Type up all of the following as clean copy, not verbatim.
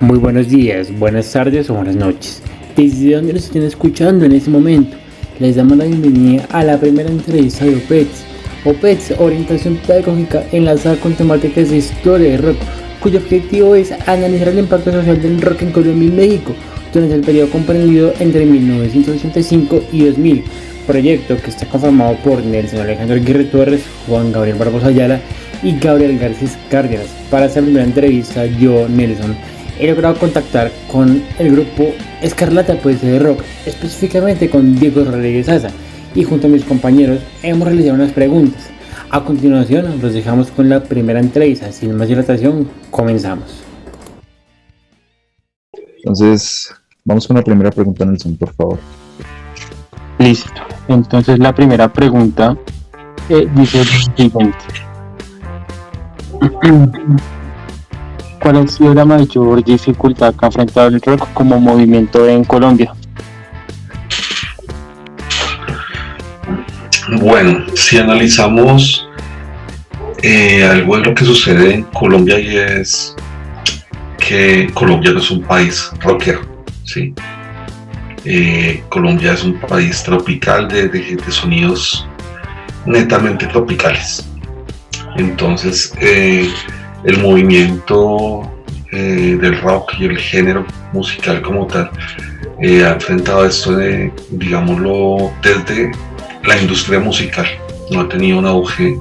Muy buenos días, buenas tardes o buenas noches. Desde donde nos estén escuchando en este momento, les damos la bienvenida a la primera entrevista de OPETS. OPETS, orientación pedagógica enlazada con temáticas de historia de rock, cuyo objetivo es analizar el impacto social del rock en Colombia y México durante el periodo comprendido entre 1985 y 2000. Proyecto que está conformado por Nelson Alejandro Aguirre Torres, Juan Gabriel Barbosa Ayala y Gabriel García Cárdenas. Para esta primera entrevista, yo, Nelson, he logrado contactar con el grupo Escarlata Poesía de Rock, específicamente con Diego Rodríguez Asa, y junto a mis compañeros hemos realizado unas preguntas. A continuación los dejamos con la primera entrevista. Sin más dilatación, comenzamos. Entonces, vamos con la primera pregunta, Nelson, por favor. Listo. Entonces la primera pregunta dice lo siguiente. ¿Cuál ha sido la mayor dificultad que ha enfrentado el rock como movimiento en Colombia? Bueno, si analizamos algo de lo que sucede en Colombia, y es que Colombia no es un país rockero, ¿sí? Colombia es un país tropical de sonidos netamente tropicales. Entonces, el movimiento del rock y el género musical como tal ha enfrentado esto digámoslo, desde la industria musical. No ha tenido un auge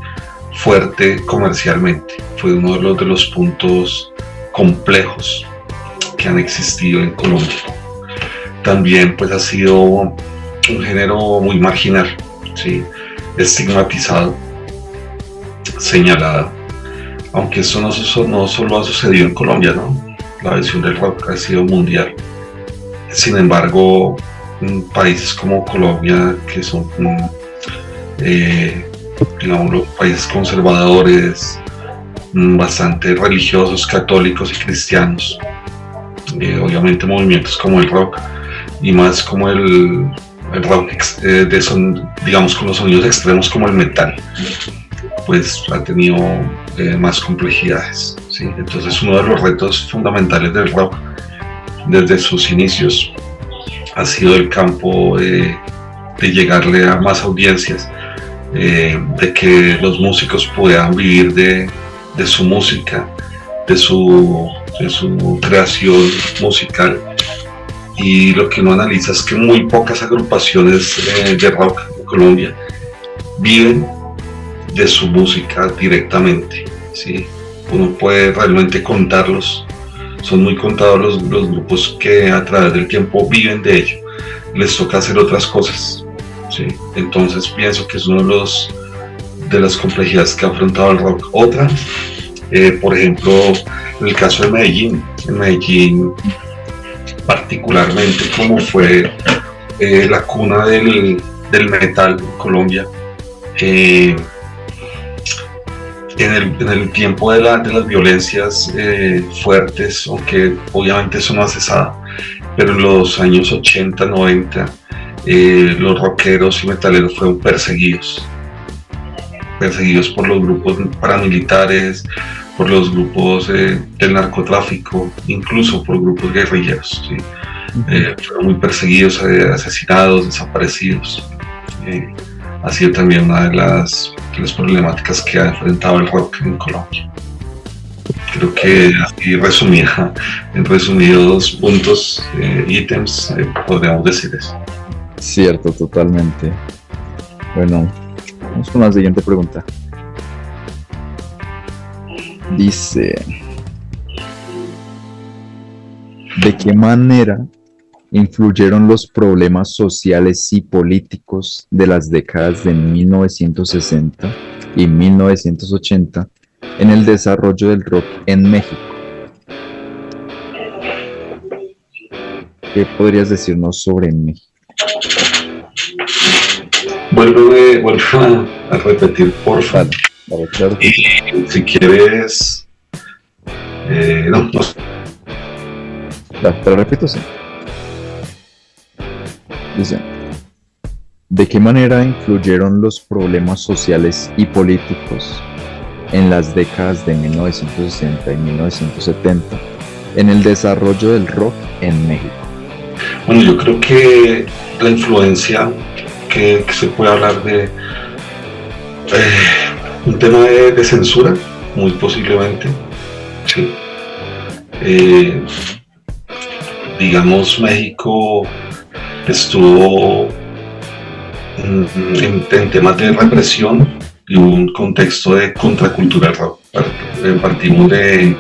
fuerte comercialmente. Fue uno de los puntos complejos que han existido en Colombia. También pues ha sido un género muy marginal, ¿sí? Estigmatizado, señalado, aunque eso no solo ha sucedido en Colombia, ¿no? La visión del rock ha sido mundial. Sin embargo, países como Colombia, que son digamos, los países conservadores, bastante religiosos, católicos y cristianos, obviamente movimientos como el rock y más como el rock digamos, con los sonidos extremos como el metal, pues ha tenido más complejidades, ¿sí? Entonces uno de los retos fundamentales del rock desde sus inicios ha sido el campo de llegarle a más audiencias, de que los músicos puedan vivir de su música, de su creación musical. Y lo que uno analiza es que muy pocas agrupaciones de rock en Colombia viven de su música directamente, ¿sí? Uno puede realmente contarlos, son muy contados los grupos que a través del tiempo viven de ello, les toca hacer otras cosas, ¿sí? Entonces pienso que es uno de las complejidades que ha afrontado el rock. Otra, por ejemplo, en el caso de Medellín, particularmente como fue la cuna del metal en Colombia, en el tiempo de las violencias fuertes, aunque obviamente eso no ha cesado, pero en los años 80, 90, los rockeros y metaleros fueron perseguidos por los grupos paramilitares, por los grupos del narcotráfico, incluso por grupos guerrilleros, ¿sí? Fueron muy perseguidos, asesinados, desaparecidos. Ha sido también una de las problemáticas que ha enfrentado el rock en Colombia. Creo que así en resumidos puntos, ítems, podríamos decir eso. Cierto, totalmente. Bueno, vamos con la siguiente pregunta. Dice: ¿de qué manera influyeron los problemas sociales y políticos de las décadas de 1960 y 1980 en el desarrollo del rock en México? ¿Qué podrías decirnos sobre México? Vuelve a repetir, por favor. Vale, claro. Y si quieres, no. Te lo repito, sí. Dice: ¿de qué manera influyeron los problemas sociales y políticos en las décadas de 1960 y 1970 en el desarrollo del rock en México? Bueno, yo creo que la influencia que se puede hablar de un tema de censura, muy posiblemente, sí. Digamos, México estuvo en temas de represión y un contexto de contracultura rock. Partimos de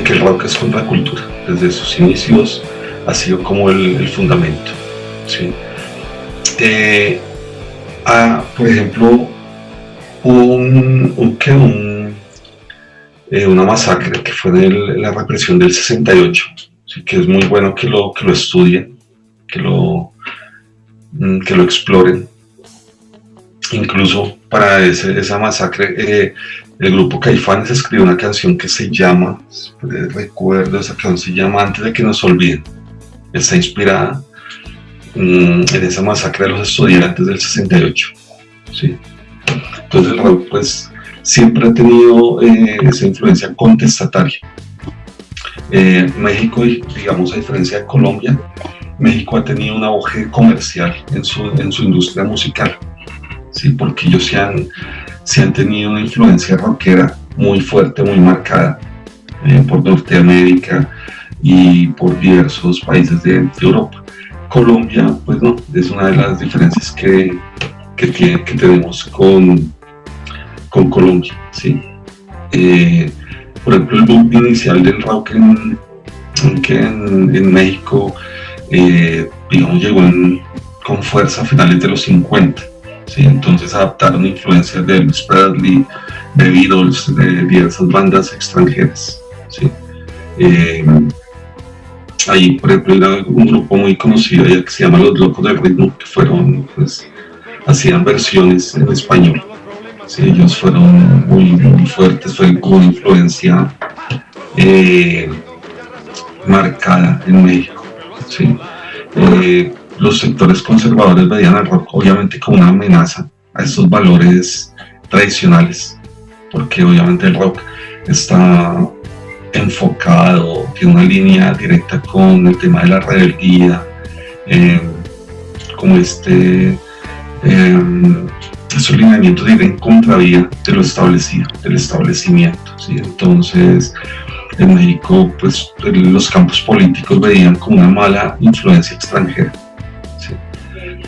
que el rock es contracultura. Desde sus inicios ha sido como el fundamento. ¿Sí? Por ejemplo, una masacre que fue en la represión del 68, ¿sí? Que es muy bueno que lo estudien, que lo exploren. Incluso para esa masacre, el grupo Caifanes escribió una canción que se llama, recuerdo, esa canción se llama Antes de que nos olviden. Está inspirada en esa masacre de los estudiantes del 68. ¿Sí? Entonces el rock pues siempre ha tenido esa influencia contestataria. México, digamos, a diferencia de Colombia, México ha tenido un auge comercial en su industria musical, ¿sí? Porque ellos sí han tenido una influencia rockera muy fuerte, muy marcada por Norteamérica y por diversos países de Europa. Colombia, pues no, es una de las diferencias que tenemos con Colombia, ¿sí? Por ejemplo, el boom inicial del rock en México, digamos, llegó con fuerza a finales de los 50, ¿sí? Entonces adaptaron influencias de Elvis Presley, de Beatles, de diversas bandas extranjeras, ¿sí? Ahí, por ejemplo, era un grupo muy conocido que se llama Los Locos del Ritmo, que fueron, pues, hacían versiones en español. Sí, ellos fueron muy fuertes, fue como una influencia marcada en México. ¿Sí? Los sectores conservadores veían al rock obviamente como una amenaza a estos valores tradicionales, porque obviamente el rock está enfocado, tiene una línea directa con el tema de la rebeldía, como esos lineamientos de ir en contravía de lo establecido, del establecimiento, ¿sí? Entonces, en México, pues los campos políticos veían como una mala influencia extranjera, ¿sí?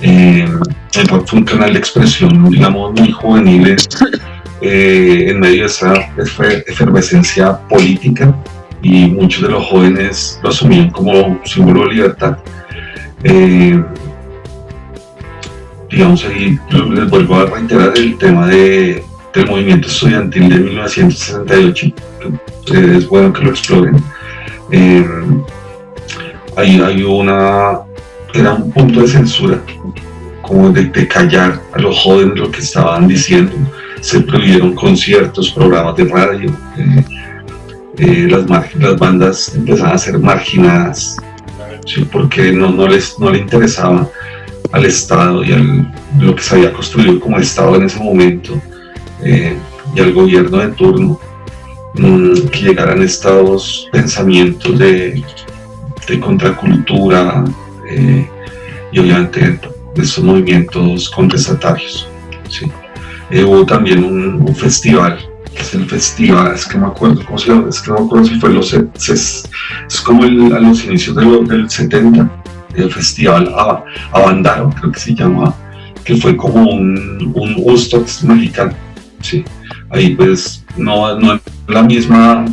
El rock fue un canal de expresión, digamos, muy juvenil en medio de esa efervescencia política, y muchos de los jóvenes lo asumían como símbolo de libertad. Digamos, ahí les vuelvo a reiterar el tema del movimiento estudiantil de 1968, es bueno que lo exploren. Ahí era un punto de censura, como de callar a los jóvenes lo que estaban diciendo. Se prohibieron conciertos, programas de radio, las bandas empezaban a ser marginadas, ¿sí? Porque no le interesaba al Estado y lo que se había construido como Estado en ese momento, y al gobierno de turno, que llegaran estos pensamientos de contracultura, y obviamente de estos movimientos contestatarios, ¿sí? Hubo también un festival, que es el festival, es que no me acuerdo cómo se llama, es que no me acuerdo si fue es como a los inicios del 70, el festival Avándaro, creo que se llama, que fue como un Woodstock mexicano, ¿sí? Ahí pues no es la misma,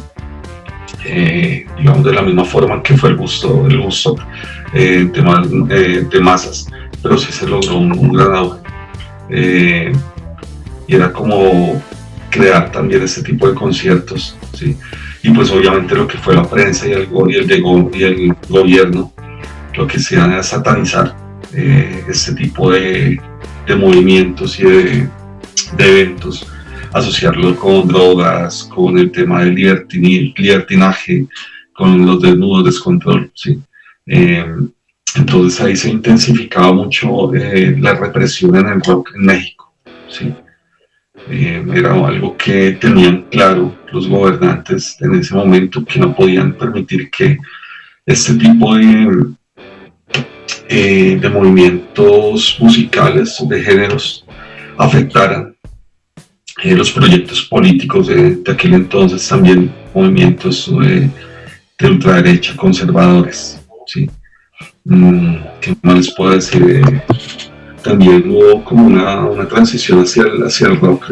digamos, de la misma forma que fue el Woodstock de masas, pero sí se logró un gran auge. Y era como crear también este tipo de conciertos, ¿sí? Y pues obviamente lo que fue la prensa y el gobierno, lo que hacían era satanizar este tipo de movimientos y de eventos, asociarlo con drogas, con el tema del libertinaje, con los desnudos, descontrol, ¿sí? Entonces ahí se intensificaba mucho la represión en el rock en México, ¿sí? Era algo que tenían claro los gobernantes en ese momento, que no podían permitir que este tipo de movimientos musicales, de géneros, afectaran los proyectos políticos de aquel entonces, también movimientos de ultraderecha conservadores, ¿sí? ¿Qué más les puedo decir? También hubo como una transición hacia el rock,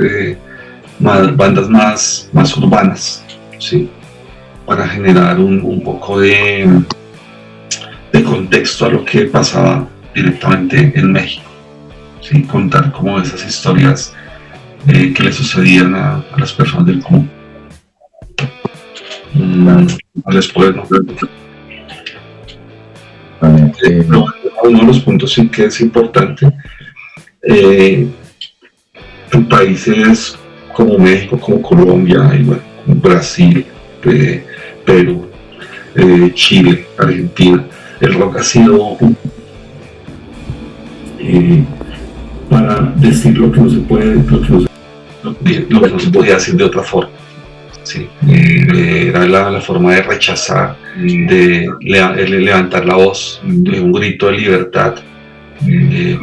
bandas más urbanas, ¿sí? Para generar un poco de contexto a lo que pasaba directamente en México, ¿sí? Contar como esas historias que le sucedían a las personas del común. Después, ¿no? Uno de los puntos sí que es importante, en países como México, como Colombia, y bueno, como Brasil, Perú, Chile, Argentina, el rock ha sido para decir lo que no se puede, lo que no se podía decir de otra forma. Sí, era la forma de rechazar, de levantar la voz, de un grito de libertad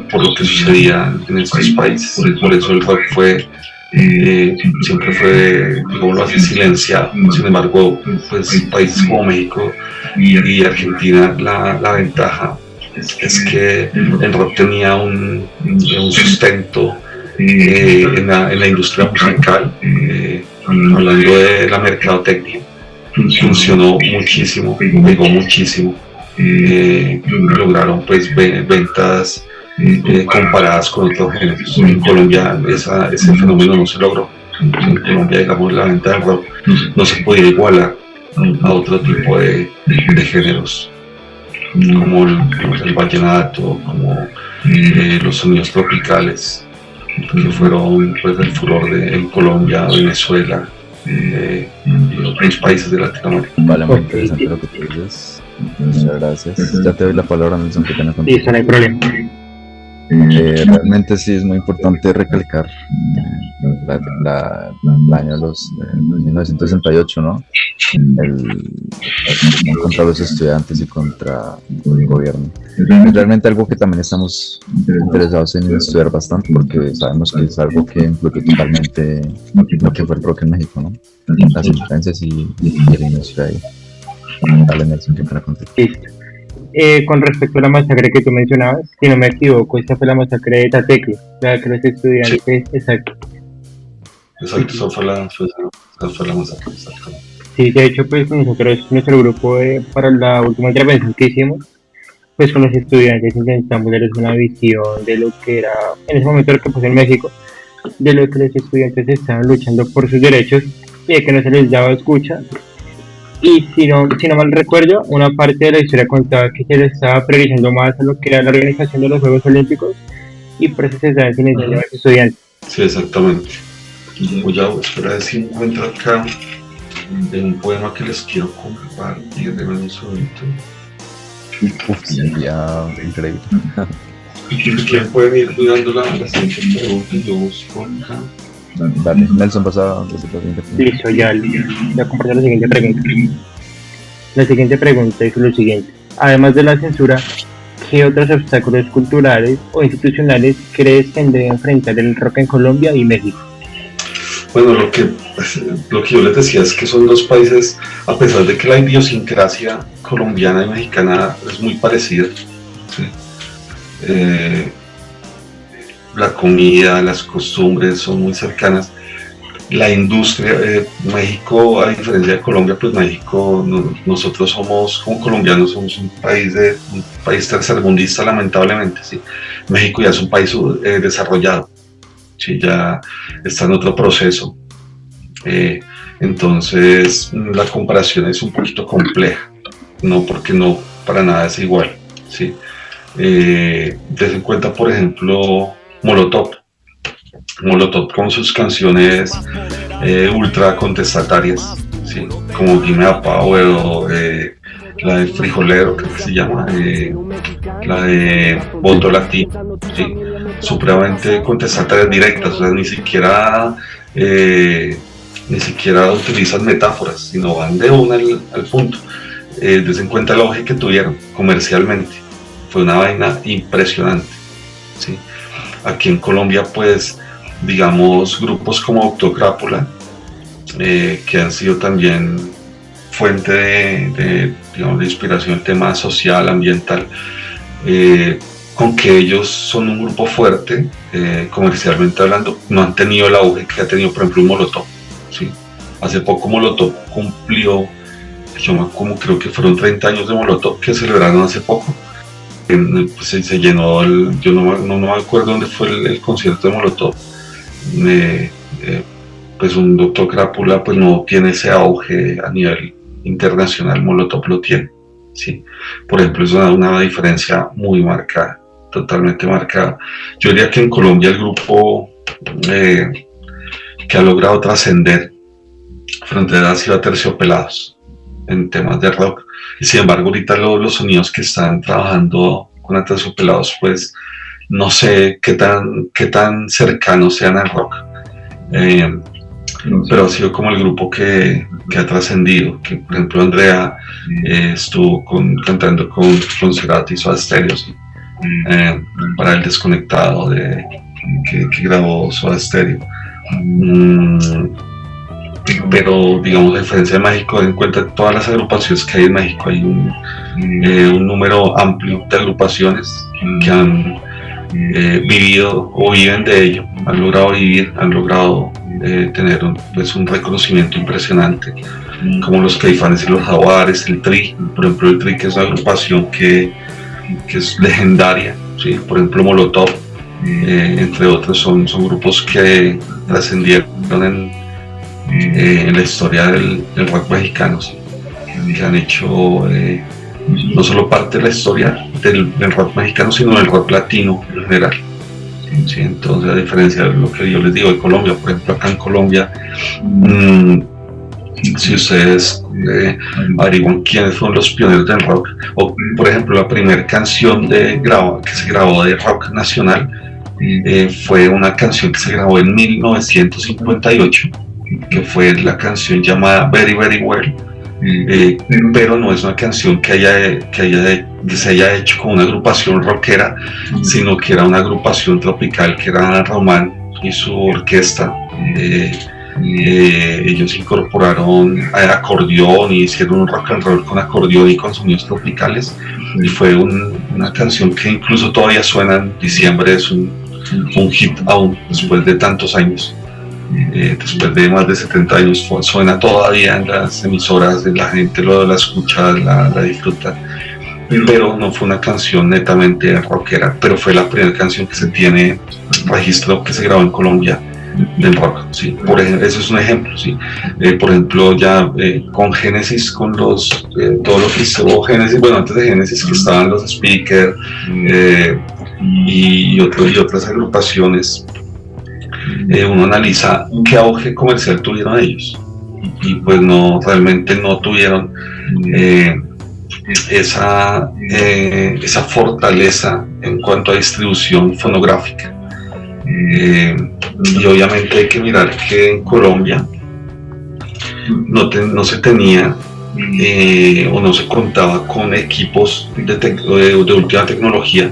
por lo que sucedía en estos países. Por eso el rock siempre fue, digámoslo así, silenciado. Sin embargo, pues países como México y Argentina, la ventaja es que el rock tenía un sustento en la industria musical. Hablando de la mercadotecnia, funcionó muchísimo, pegó muchísimo, lograron pues ventas comparadas con otros géneros. En Colombia ese fenómeno no se logró. En Colombia, digamos, la venta del rock no se podía igualar a otro tipo de géneros, como el vallenato, como los sonidos tropicales, que fueron pues el furor en Colombia, Venezuela y otros países de Latinoamérica. Vale, muy interesante lo que tú dices. Muchas gracias. Ya te doy la palabra, Nelson, que tenés contigo. Sí, eso no hay problema. Realmente sí es muy importante recalcar el año de 1968, ¿no? Contra los estudiantes y contra el gobierno. Es realmente algo que también estamos interesados en estudiar bastante, porque sabemos que es algo que influyó totalmente lo que fue el rock en México, ¿no? Las influencias y el inicio de ahí. Dale, Nelson, que para contar. Listo. Con respecto a la masacre que tú mencionabas, si no me equivoco, esta fue la masacre de Tateque, la que los estudiantes, sí. Exacto, esa fue la masacre, exactamente. Sí, de hecho, pues nosotros, nuestro grupo, para la última intervención que hicimos, pues con los estudiantes intentamos darles una visión de lo que era, en ese momento lo que pasó en México, de lo que los estudiantes estaban luchando por sus derechos y de que no se les daba escucha. Y si no mal recuerdo, una parte de la historia contaba que se le estaba priorizando más a lo que era la organización de los Juegos Olímpicos y por eso se estaban silenciando a los estudiantes. Sí, exactamente. Voy a esperar si encuentro acá un poema que les quiero compartir de un segundito. Sería increíble. ¿Quién puede ir cuidando la siguiente pregunta? Yo busco acá. Dale, Nelson, pasa desde la siguiente pregunta. Listo, ya comparto la siguiente pregunta. La siguiente pregunta es lo siguiente. Además de la censura, ¿qué otros obstáculos culturales o institucionales crees que debe enfrentar el rock en Colombia y México? Bueno, lo que yo les decía es que son dos países, a pesar de que la idiosincrasia colombiana y mexicana es muy parecida, ¿sí? La comida, las costumbres son muy cercanas. La industria, México, a diferencia de Colombia, pues México, nosotros somos, como colombianos, somos un país tercermundista, lamentablemente, ¿sí? México ya es un país desarrollado, ¿sí? Ya está en otro proceso. Entonces, la comparación es un poquito compleja, no porque no para nada es igual, ¿sí? Ten en cuenta, por ejemplo, Molotov con sus canciones ultra contestatarias, ¿sí? Como Gimme a Power o la de Frijolero, creo que se llama, la de Voto Latino, ¿sí? supremamente contestatorias directas, o sea, ni siquiera utilizan metáforas, sino van de una al punto. Des en cuenta el auge que tuvieron comercialmente, fue una vaina impresionante, ¿sí? Aquí en Colombia, pues, digamos, grupos como Octocrápula, que han sido también fuente digamos, de inspiración en tema social, ambiental, aunque ellos son un grupo fuerte, comercialmente hablando, no han tenido el auge que ha tenido, por ejemplo, un Molotov, ¿sí? Hace poco Molotov cumplió, como creo que fueron 30 años de Molotov que celebraron hace poco. Pues se llenó, yo no me acuerdo dónde fue el concierto de Molotov. Pues un Doctor Crápula pues no tiene ese auge a nivel internacional, Molotov lo tiene, ¿sí? Por ejemplo, es una diferencia muy marcada, totalmente marcada. Yo diría que en Colombia el grupo que ha logrado trascender fronteras ha sido Aterciopelados en temas de rock. Y sin embargo, ahorita los sonidos que están trabajando con Aterciopelados, pues no sé qué tan cercanos sean al rock. Pero ha sido como el grupo que ha trascendido, que por ejemplo Andrea estuvo cantando con Cerati y Soda Stereo, ¿sí? Para el Desconectado que grabó Soda Stereo. Pero digamos, a diferencia de México, en cuenta todas las agrupaciones que hay en México, hay un número amplio de agrupaciones que han vivido o viven de ello, han logrado vivir, han logrado tener un reconocimiento impresionante, como los Caifanes y los Jaguares, el Tri, por ejemplo, el Tri, que es una agrupación que es legendaria, ¿sí? Por ejemplo, Molotov, entre otros, son grupos que trascendieron en la historia del rock mexicano, ¿sí? Que han hecho no solo parte de la historia del rock mexicano, sino del rock latino en general, ¿sí? Entonces, a diferencia de lo que yo les digo de Colombia, por ejemplo, acá en Colombia, si ustedes averiguan quiénes fueron los pioneros del rock, o por ejemplo la primera canción que se grabó de rock nacional, fue una canción que se grabó en 1958, que fue la canción llamada Very Very Well, pero no es una canción que se haya hecho con una agrupación rockera, sino que era una agrupación tropical, que era Román y su orquesta. Ellos incorporaron acordeón y hicieron un rock and roll con acordeón y con sonidos tropicales, y fue una canción que incluso todavía suena en diciembre, es un hit aún después de tantos años. Después de más de 70 años suena todavía en las emisoras, la gente la escucha, la disfruta, pero no fue una canción netamente rockera, pero fue la primera canción que se tiene registro que se grabó en Colombia del rock, ¿sí? Eso es un ejemplo, ¿sí? Por ejemplo, ya con Génesis, con todo lo que hizo Génesis, bueno, antes de Génesis que estaban los Speakers y otras agrupaciones, uno analiza qué auge comercial tuvieron ellos, y pues realmente no tuvieron esa fortaleza en cuanto a distribución fonográfica. Y obviamente hay que mirar que en Colombia no se tenía o no se contaba con equipos de última tecnología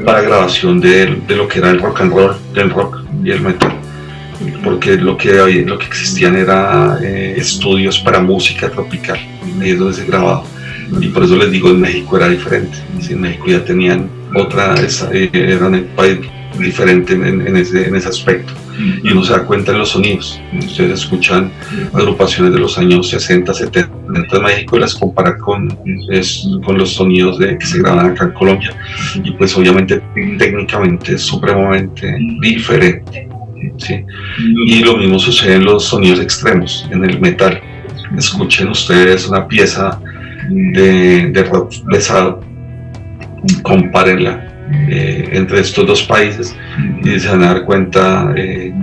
para grabación de lo que era el rock and roll, del rock y el metal, porque lo que existían era estudios para música tropical, ahí es donde se grababa. Y por eso les digo, en México era diferente, en México ya tenían eran un país diferente en ese aspecto, y uno se da cuenta en los sonidos. Ustedes escuchan agrupaciones de los años 60, 70 de México y las comparan con los sonidos que se graban acá en Colombia, y pues obviamente técnicamente es supremamente diferente, ¿sí? Y lo mismo sucede en los sonidos extremos, en el metal. Escuchen ustedes una pieza de rock pesado, compárenla entre estos dos países y se van a dar cuenta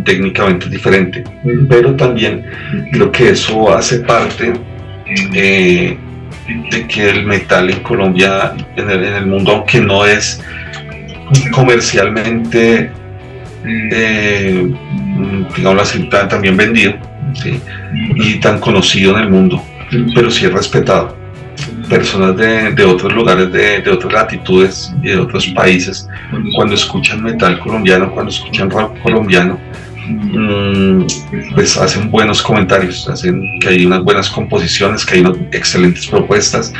técnicamente es diferente, pero también creo que eso hace parte de que el metal en Colombia, en el mundo, aunque no es comercialmente digámoslo así, tan bien vendido, ¿sí? Y tan conocido en el mundo, pero sí es respetado. Personas de otros lugares, de otras latitudes y de otros países, cuando escuchan metal colombiano, cuando escuchan rock colombiano, pues hacen buenos comentarios, hacen que hay unas buenas composiciones, que hay unas excelentes propuestas,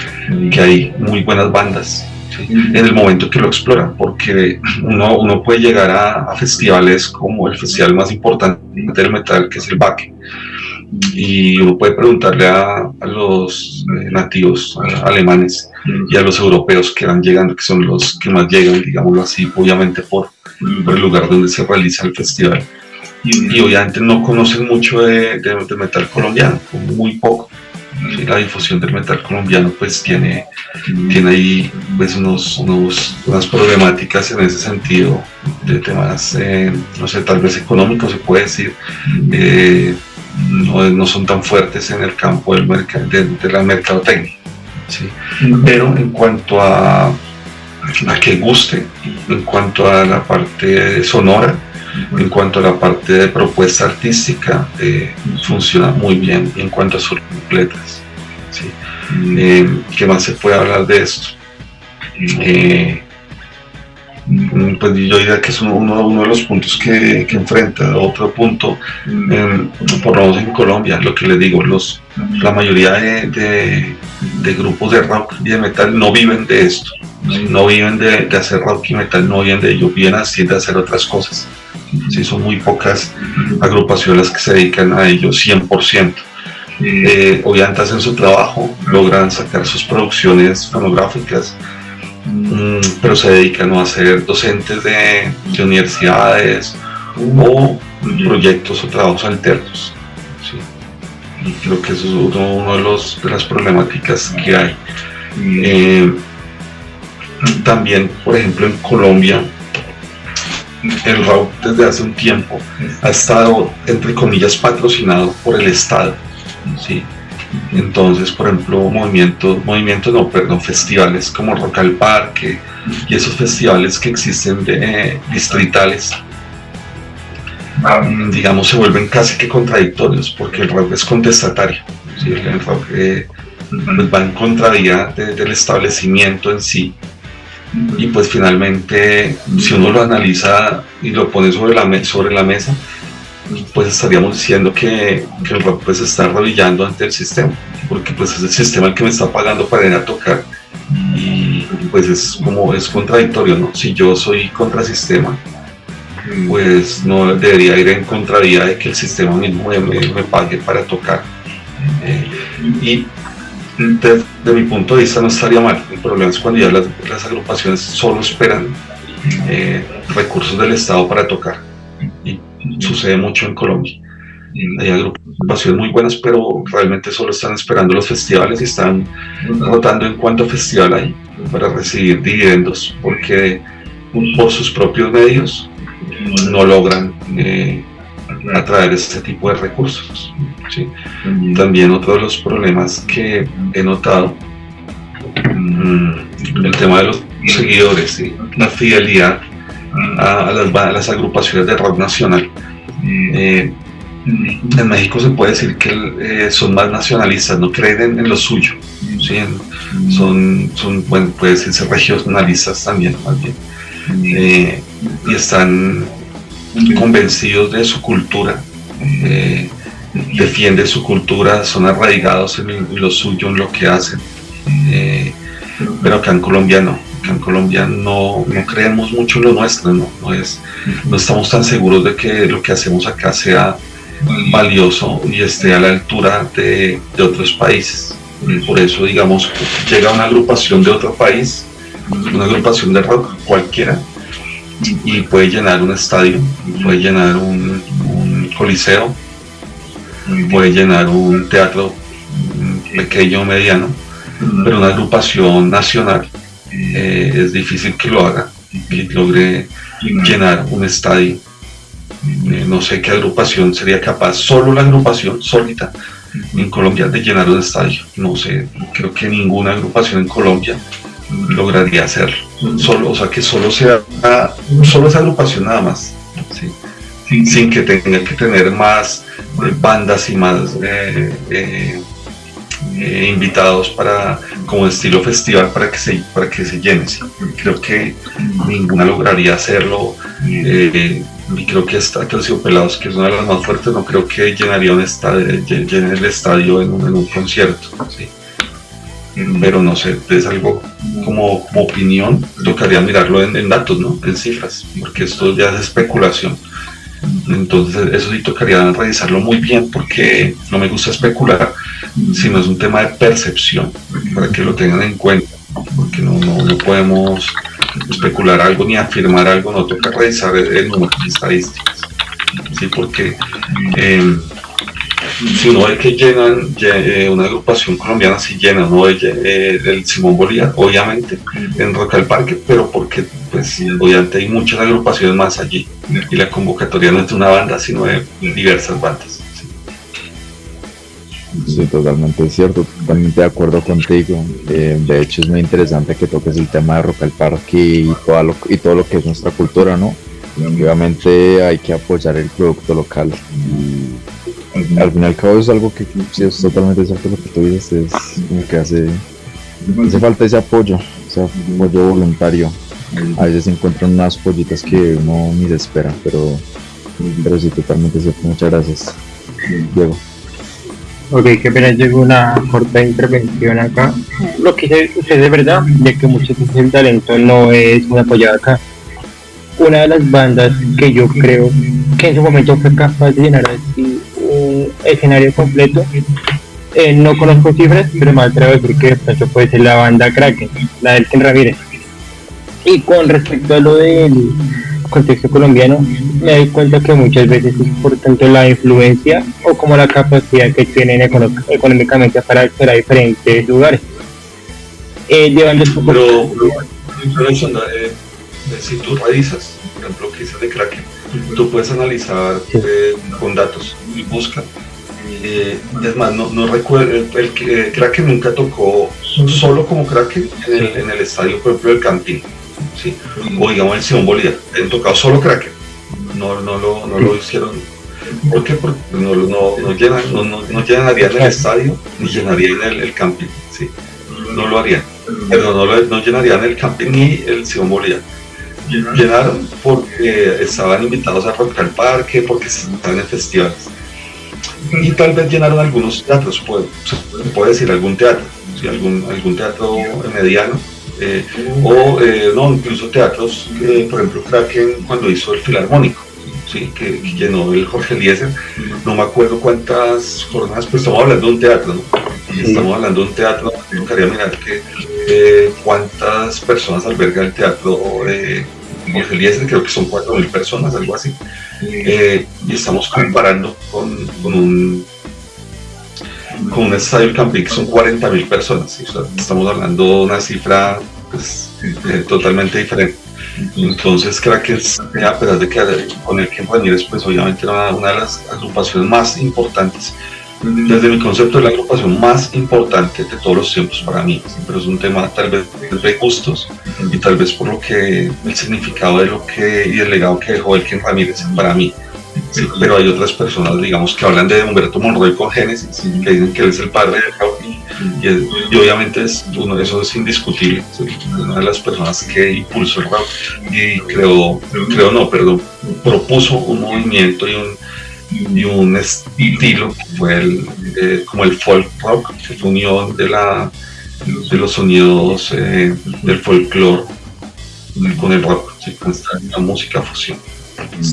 que hay muy buenas bandas, ¿sí? En el momento que lo exploran, porque uno puede llegar a festivales como el festival más importante del metal, que es el Wacken, y uno puede preguntarle a los nativos alemanes y a los europeos que van llegando, que son los que más llegan, digámoslo así, obviamente por el lugar donde se realiza el festival, y obviamente no conocen mucho de metal colombiano, muy poco. Sí, la difusión del metal colombiano pues tiene ahí pues unas problemáticas en ese sentido, de temas, no sé, tal vez económicos se puede decir, no son tan fuertes en el campo de la mercadotecnia, ¿sí? Pero en cuanto a que guste, en cuanto a la parte sonora, en cuanto a la parte de propuesta artística, funciona muy bien. Y en cuanto a sus letras, ¿sí? ¿Qué más se puede hablar de esto? Pues yo diría que es uno de los puntos que enfrenta. Otro punto, por lo menos en Colombia, lo que les digo, la mayoría de grupos de rock y de metal no viven de esto, ¿sí? No viven de hacer rock y metal, no viven de ello, viven así de hacer otras cosas, ¿sí? Son muy pocas agrupaciones que se dedican a ello 100%. Obviamente hacen su trabajo, logran sacar sus producciones fonográficas, pero se dedican a ser docentes de universidades o proyectos o trabajos alternos, ¿sí? Y creo que eso es uno de las problemáticas que hay. También, por ejemplo, en Colombia, el rock desde hace un tiempo ha estado, entre comillas, patrocinado por el Estado, ¿sí? Entonces, por ejemplo, festivales como Rock al Parque y esos festivales que existen distritales, digamos, se vuelven casi que contradictorios, porque el rock es contestatario, ¿sí? El rock pues va en contravía del establecimiento en sí, y pues finalmente, si uno lo analiza y lo pone sobre la mesa, pues estaríamos diciendo que el rock pues está arrodillando ante el sistema, porque pues es el sistema el que me está pagando para ir a tocar, y pues es contradictorio, ¿no? Si yo soy contrasistema, pues no debería ir en contravía de que el sistema mismo me pague para tocar, y desde mi punto de vista no estaría mal. El problema es cuando ya las agrupaciones solo esperan recursos del Estado para tocar, y sucede mucho en Colombia. Hay agrupaciones muy buenas, pero realmente solo están esperando los festivales y están rotando en cuánto festival hay para recibir dividendos, porque por sus propios medios no logran atraer este tipo de recursos, ¿sí? También otro de los problemas que he notado, el tema de los seguidores, ¿sí? La fidelidad a las agrupaciones de rock nacional. En México se puede decir que son más nacionalistas, no creen en lo suyo, ¿sí? Bueno, puede decirse regionalistas también, más bien, y están convencidos de su cultura, defienden su cultura, son arraigados en lo suyo, en lo que hacen, pero acá en Colombia no. En Colombia no creemos mucho en lo nuestro, no estamos tan seguros de que lo que hacemos acá sea valioso y esté a la altura de otros países. Por eso, digamos, llega una agrupación de otro país, una agrupación de rock cualquiera, y puede llenar un estadio, puede llenar un coliseo, puede llenar un teatro pequeño o mediano, pero una agrupación nacional es difícil que lo haga, que logre llenar un estadio. No sé qué agrupación sería capaz, solo la agrupación sólida en Colombia, de llenar un estadio. No sé, creo que ninguna agrupación en Colombia lograría hacerlo. Solo esa agrupación nada más ¿sí? Sin que tenga que tener más bandas y más invitados como estilo festival para que se llene. ¿Sí? Creo que ninguna lograría hacerlo. Y creo que Aterciopelados, que es una de las más fuertes, no creo que llenaría llene el estadio en un concierto. ¿Sí? Pero no sé, es algo como opinión, tocaría mirarlo en datos, ¿no? En cifras, porque esto ya es especulación. Entonces eso sí tocaría revisarlo muy bien, porque no me gusta especular, sino es un tema de percepción, para que lo tengan en cuenta, porque no podemos especular algo ni afirmar algo, no toca revisar el número de estadísticas, ¿sí? Porque si uno ve que llenan una agrupación colombiana, si llena, uno ve el Simón Bolívar, obviamente, en Rock al Parque, pero porque pues obviamente hay muchas agrupaciones más allí, y la convocatoria no es de una banda, sino de diversas bandas. Sí, totalmente cierto, totalmente de acuerdo contigo. De hecho es muy interesante que toques el tema de Rock al Parque y todo lo que es nuestra cultura, ¿no? Obviamente hay que apoyar el producto local. Y al fin y al cabo es algo que sí, es totalmente cierto lo que tú dices, es como que hace falta ese apoyo voluntario. A veces se encuentran unas pollitas que uno ni se espera, pero sí, totalmente cierto. Muchas gracias, Diego. Ok, qué pena, llegó una corta intervención acá. Lo que dice usted es verdad, de que muchas veces el talento no es muy apoyado acá. Una de las bandas que yo creo que en su momento fue capaz de llenar así un escenario completo, no conozco cifras, pero me atrevo a decir que de pronto puede ser la banda Kraken, la del Ken Ramírez. Y con respecto a lo del contexto colombiano, me doy cuenta que muchas veces es por tanto la influencia o como la capacidad que tienen económicamente para acceder a diferentes lugares. Llevando esto Pero si tú revisas, por ejemplo, que dices de Kraken, tú puedes analizar con datos y busca. Es más, no recuerdo, el Kraken nunca tocó solo como Kraken en el estadio, por ejemplo, del Campín, ¿sí? O digamos el Simón Bolívar, han tocado solo Kraken, no lo hicieron. ¿Por qué? Porque no llenarían el estadio ni llenarían el Campín, ¿sí? No lo harían, pero no llenarían el Campín ni el Simón Bolívar. Llenaron porque estaban invitados a Rock al Parque, porque estaban en festivales. Y tal vez llenaron algunos teatros, se puede decir algún teatro, ¿sí? algún teatro mediano, no, incluso teatros, por ejemplo, Kraken cuando hizo el Filarmónico, ¿sí? que llenó el Jorge Eliezer, no me acuerdo cuántas jornadas, pues estamos hablando de un teatro, ¿no? Y estamos hablando de un teatro, me gustaría mirar cuántas personas alberga el teatro Jorge Eliezer, creo que son 4.000 personas, algo así. Y estamos comparando con un estadio del Campín que son 40.000 personas, ¿sí? O sea, estamos hablando de una cifra pues, totalmente diferente. Entonces creo que a pesar de que con el Ken Ramírez pues obviamente era una de las agrupaciones más importantes, desde mi concepto es la agrupación más importante de todos los tiempos para mí, ¿sí? Pero es un tema tal vez de gustos y tal vez por lo que el significado y el legado que dejó el Ken Ramírez para mí, ¿sí? Pero hay otras personas, digamos, que hablan de Humberto Monroy con Génesis, ¿sí? Que dicen que él es el padre del rock y obviamente eso es indiscutible, ¿sí? Una de las personas que impulsó el rock y propuso un movimiento y un estilo que fue como el folk rock, que fue unión de los sonidos del folclore con el rock, ¿sí? Con esta música fusión.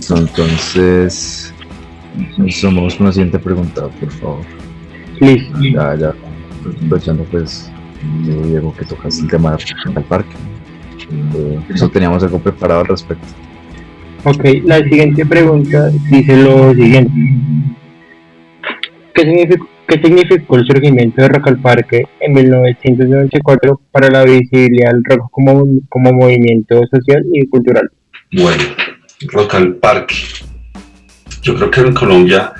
Entonces, vamos con la siguiente pregunta, por favor. Listo. Ya, aprovechando pues, Diego, que tocas el tema del parque. Eso teníamos algo preparado al respecto. Ok, la siguiente pregunta dice lo siguiente. ¿Qué significó el surgimiento de Rock al Parque en 1994 para la visibilidad del rock como movimiento social y cultural? Bueno, Rock al Parque. Yo creo que en Colombia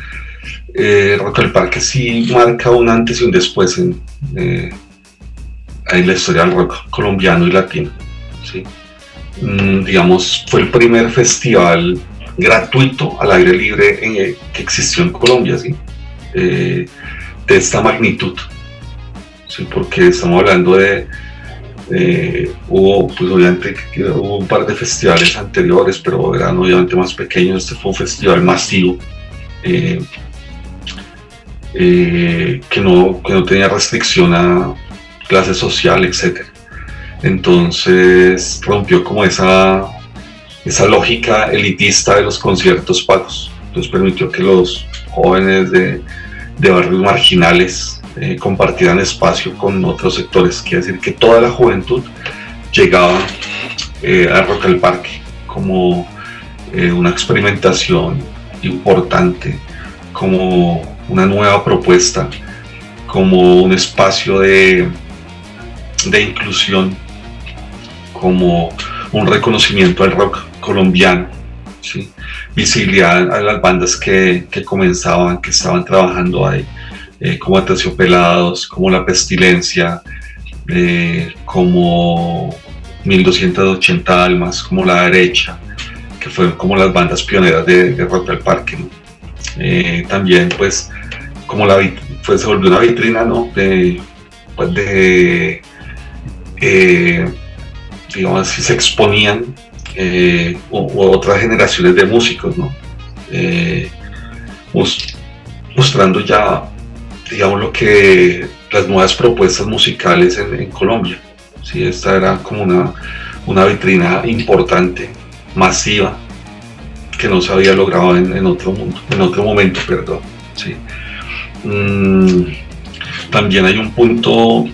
Rock al Parque sí marca un antes y un después en la historia del rock colombiano y latino, ¿sí? Digamos, fue el primer festival gratuito al aire libre que existió en Colombia, ¿sí? De esta magnitud, ¿sí? Porque estamos hablando de hubo, pues obviamente hubo un par de festivales anteriores, pero eran obviamente más pequeños. Este fue un festival masivo que no tenía restricción a clase social, etc. Entonces rompió como esa lógica elitista de los conciertos pagos. Entonces permitió que los jóvenes de barrios marginales compartieran espacio con otros sectores. Quiere decir que toda la juventud llegaba a Rock al Parque como una experimentación importante, como una nueva propuesta, como un espacio de inclusión, como un reconocimiento al rock colombiano, ¿sí? Visibilidad a las bandas que comenzaban, que estaban trabajando ahí, como Aterciopelados, como La Pestilencia, como 1280 Almas, como La Derecha, que fueron como las bandas pioneras de Rock al Parque, ¿no? También pues como se volvió una vitrina, ¿no? Digamos, si se exponían otras generaciones de músicos, ¿no? Mostrando ya, digamos, lo que las nuevas propuestas musicales en Colombia, ¿sí? Esta era como una vitrina importante, masiva, que no se había logrado en otro momento, perdón, ¿sí? También hay un punto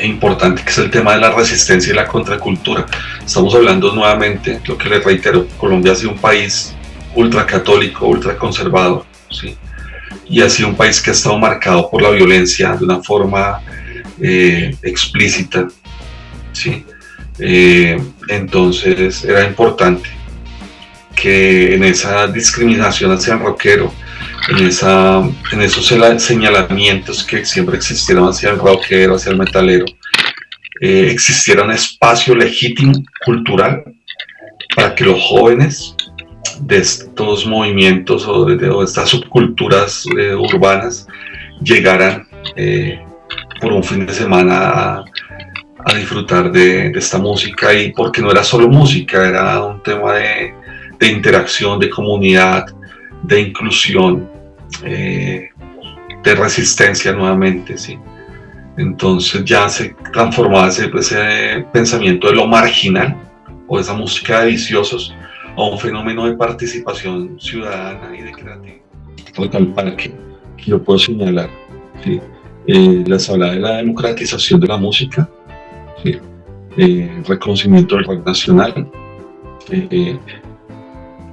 importante que es el tema de la resistencia y la contracultura. Estamos hablando nuevamente, lo que les reitero, Colombia ha sido un país ultracatólico, ultraconservador, ¿sí? Y ha sido un país que ha estado marcado por la violencia de una forma explícita, ¿sí? Entonces era importante que en esa discriminación hacia el rockero, en esos señalamientos que siempre existieron hacia el rockero, hacia el metalero, existiera un espacio legítimo, cultural, para que los jóvenes de estos movimientos o de estas subculturas urbanas llegaran por un fin de semana a disfrutar de esta música. Y porque no era solo música, era un tema de interacción, de comunidad, de inclusión, de resistencia nuevamente, ¿sí? Entonces ya se transformaba ese pensamiento de lo marginal o esa música de viciosos a un fenómeno de participación ciudadana y de creatividad. Rock al Parque, que yo puedo señalar, ¿sí? Les habla de la democratización de la música, ¿sí? Reconocimiento del rock nacional,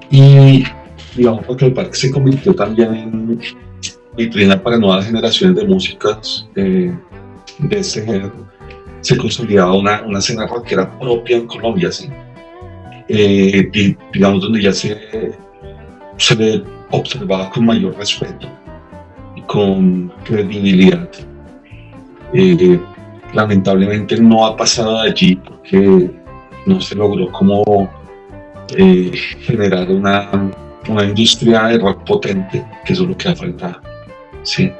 y digamos que el parque se convirtió también en vitrina para nuevas generaciones de músicas de este género. Se consolidaba una escena rockera propia en Colombia, ¿sí? Digamos, donde ya se le observaba con mayor respeto y con credibilidad. Lamentablemente no ha pasado de allí porque no se logró como generar una industria de rock potente, que eso es lo que ha faltado, ¿sí?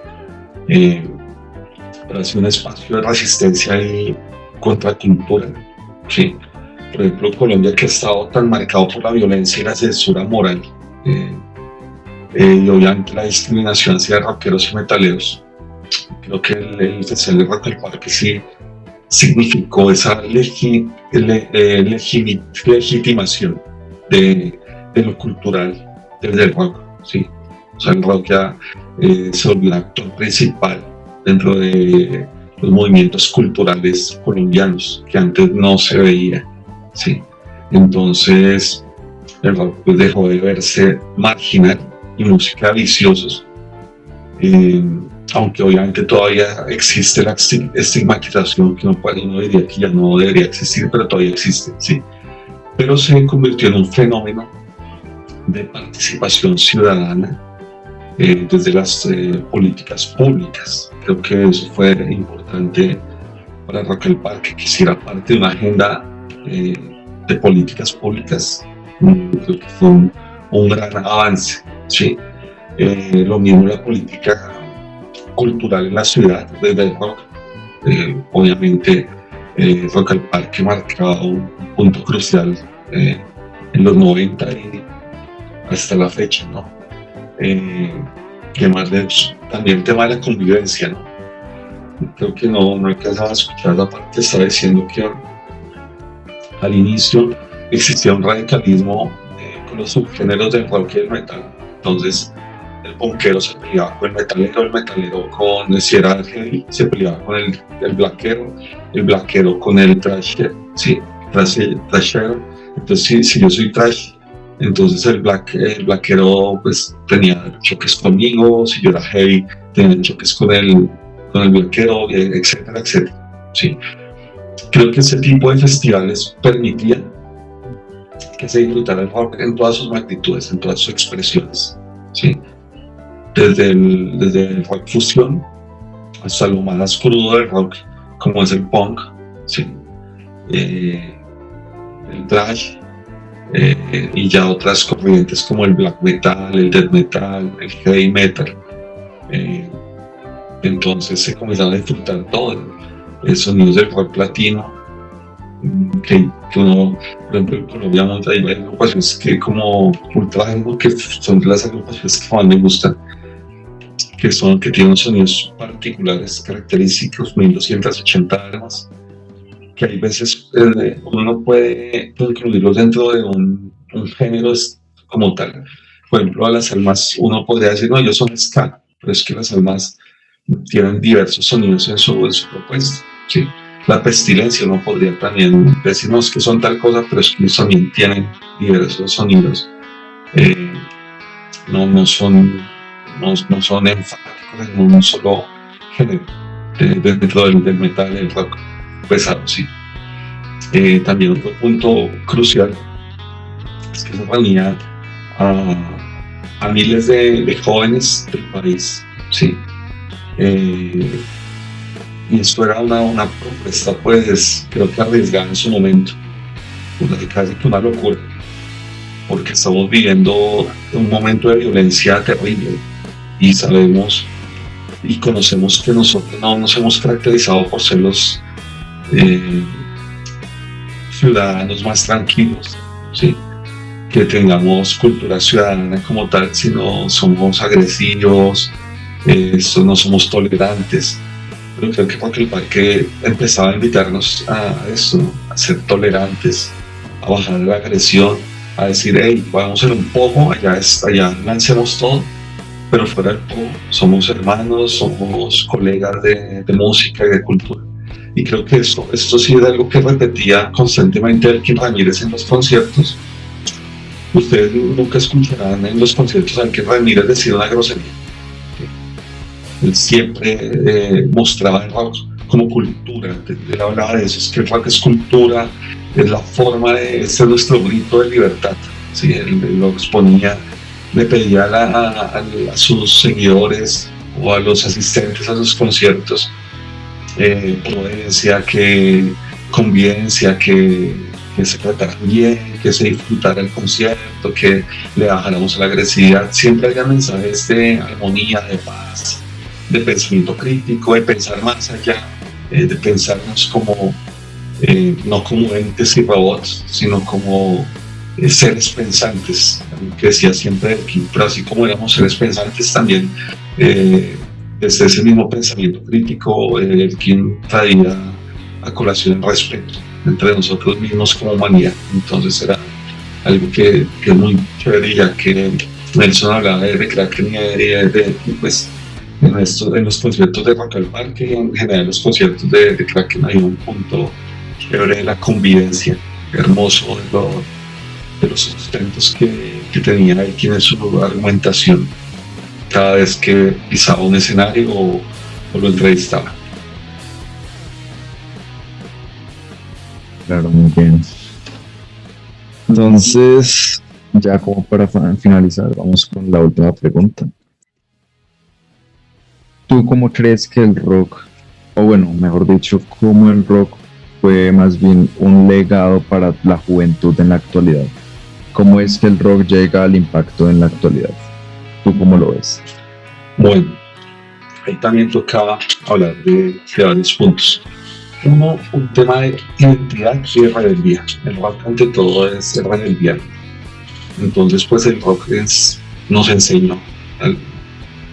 Pero ha sido un espacio de resistencia y contracultura, ¿sí? Por ejemplo, Colombia, que ha estado tan marcado por la violencia y la censura moral, y obviamente la discriminación hacia rockeros y metaleros, creo que el Festival de Rock al Parque sí significó esa legitimación de lo cultural desde el rock, ¿sí? O sea, el rock ya se volvió un actor principal dentro de los movimientos culturales colombianos que antes no se veía, ¿sí? Entonces el rock pues dejó de verse marginal y música de viciosos, aunque obviamente todavía existe la estigmatización que uno diría que ya no debería existir, pero todavía existe, ¿sí? Pero se convirtió en un fenómeno de participación ciudadana desde las políticas públicas. Creo que eso fue importante para Rock al Parque, que hiciera parte de una agenda de políticas públicas. Creo que fue un gran avance, ¿sí? Lo mismo la política cultural en la ciudad, desde el rock. Obviamente, Rock al Parque marcaba un punto crucial en los 90 y hasta la fecha, ¿no? Que más de también el tema de la convivencia, ¿no? Creo que no alcanzaba a escuchar la parte que estaba diciendo que al inicio existía un radicalismo con los subgéneros del rock y el metal. Entonces el punkero se peleaba con el metalero con, si era heavy, se peleaba con el blackero con el thrasher, sí, thrashero. Entonces si yo soy thrash, entonces el blackero pues tenía choques conmigo, si yo era heavy tenía choques con el blackero, etcétera, etcétera. Sí. Creo que ese tipo de festivales permitían que se disfrutara el rock en todas sus magnitudes, en todas sus expresiones, ¿sí? Desde el rock fusión hasta lo más crudo del rock, como es el punk, ¿sí? El thrash, y ya otras corrientes como el black metal, el death metal, el heavy metal. Entonces se comenzaron a disfrutar todo el sonidos del rock latino, que uno, por ejemplo, en Colombia hay agrupaciones que como Ultraje, que son de las agrupaciones que más me gustan, que tienen unos sonidos particulares, característicos, 1280 armas, que hay veces uno no puede incluirlos dentro de un género como tal. Por ejemplo, a las almas uno podría decir, no, ellos son ska, pero es que las almas tienen diversos sonidos en su propuesta, ¿sí? La Pestilencia uno podría también decirnos que son tal cosa, pero es que también tienen diversos sonidos, no son enfáticos en un solo género dentro del metal, del rock pesado, sí. También otro punto crucial es que se reunía a miles de jóvenes del país, sí. Y esto era una propuesta, pues, creo que arriesgada en su momento, casi que una locura, porque estamos viviendo un momento de violencia terrible y sabemos y conocemos que nosotros no nos hemos caracterizado por ser los ciudadanos más tranquilos, ¿sí? Que tengamos cultura ciudadana como tal, sino somos agresivos, no somos tolerantes. Pero creo que porque el parque empezaba a invitarnos a eso, a ser tolerantes, a bajar la agresión, a decir, hey, vamos en un poco, allá lancemos todo, pero fuera del poco somos hermanos, somos colegas de música y de cultura. Y creo que esto sí es algo que repetía constantemente Elkin Ramírez en los conciertos. Ustedes nunca escucharán en los conciertos a Elkin Ramírez decir una grosería. Él siempre mostraba el rock como cultura. Él hablaba de eso, es que el rock es cultura, es la forma este es nuestro grito de libertad. ¿Sí? Él lo exponía, le pedía a sus seguidores o a los asistentes a sus conciertos prudencia, convivencia, que se tratara bien, que se disfrutara el concierto, que le bajáramos a la agresividad. Siempre había mensajes de armonía, de paz, de pensamiento crítico, de pensar más allá, de pensarnos como no como entes y robots, sino como seres pensantes, que decía siempre Elkin, pero así como éramos seres pensantes también, desde ese mismo pensamiento crítico, Elkin traía a colación el respeto entre nosotros mismos como humanidad. Entonces era algo que es muy chévere, ya que Nelson hablaba de Kraken y pues en los conciertos de Rock al Parque y en general en los conciertos de Kraken hay un punto chévere de la convivencia, hermoso de los sustentos que tenía Elkin en su argumentación cada vez que pisaba un escenario o lo entrevistaba. Claro, muy bien. Entonces, ya como para finalizar, vamos con la última pregunta. ¿Tú cómo crees que el rock, o bueno, mejor dicho, cómo el rock fue más bien un legado para la juventud en la actualidad? ¿Cómo es que el rock llega al impacto en la actualidad? ¿Tú cómo lo ves? Bueno, ahí también tocaba hablar de varios puntos. Uno, un tema de identidad y de rebeldía. El rock ante todo es rebeldía. Entonces, pues el rock nos enseñó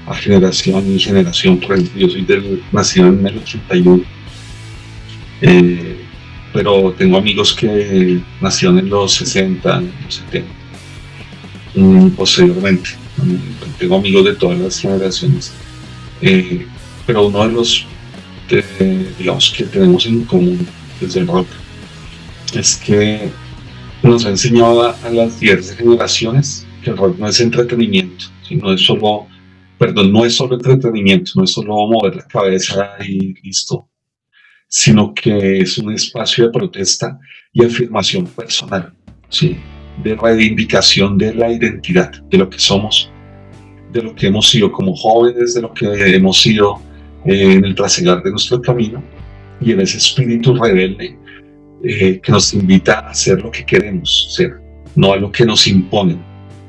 a generación y generación. Por ejemplo, yo soy nacido en el 81, pero tengo amigos que nacieron en los 60, en los 70, posteriormente. Tengo amigos de todas las generaciones, pero uno de los digamos que tenemos en común desde el rock es que nos ha enseñado a las diversas generaciones que el rock no es entretenimiento, no es solo entretenimiento, no es solo mover la cabeza y listo, sino que es un espacio de protesta y afirmación personal, ¿sí? De reivindicación de la identidad, de lo que somos, de lo que hemos sido como jóvenes, de lo que hemos sido en el trasegar de nuestro camino, y en ese espíritu rebelde que nos invita a hacer lo que queremos ser, no a lo que nos imponen,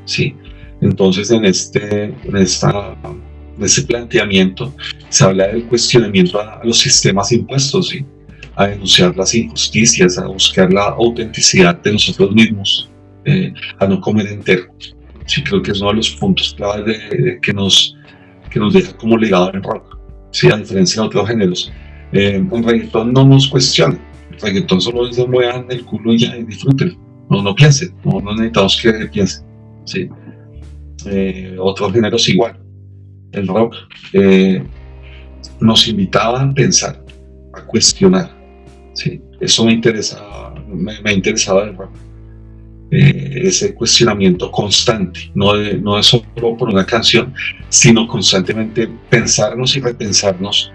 ¿sí? Entonces en este planteamiento se habla del cuestionamiento a los sistemas impuestos, ¿sí? A denunciar las injusticias, a buscar la autenticidad de nosotros mismos, a no comer entero. Sí, creo que es uno de los puntos claves que nos deja como legado en rock, ¿sí? A diferencia de otros géneros. En reggaetón no nos cuestionan, el reggaetón solo dice muevan el culo y ya, y disfruten, no piensen, no necesitamos que piensen, ¿sí? Otros géneros igual. El rock nos invitaba a pensar, a cuestionar, ¿sí? Eso me ha interesado del rock. Ese cuestionamiento constante, no es solo por una canción, sino constantemente pensarnos y repensarnos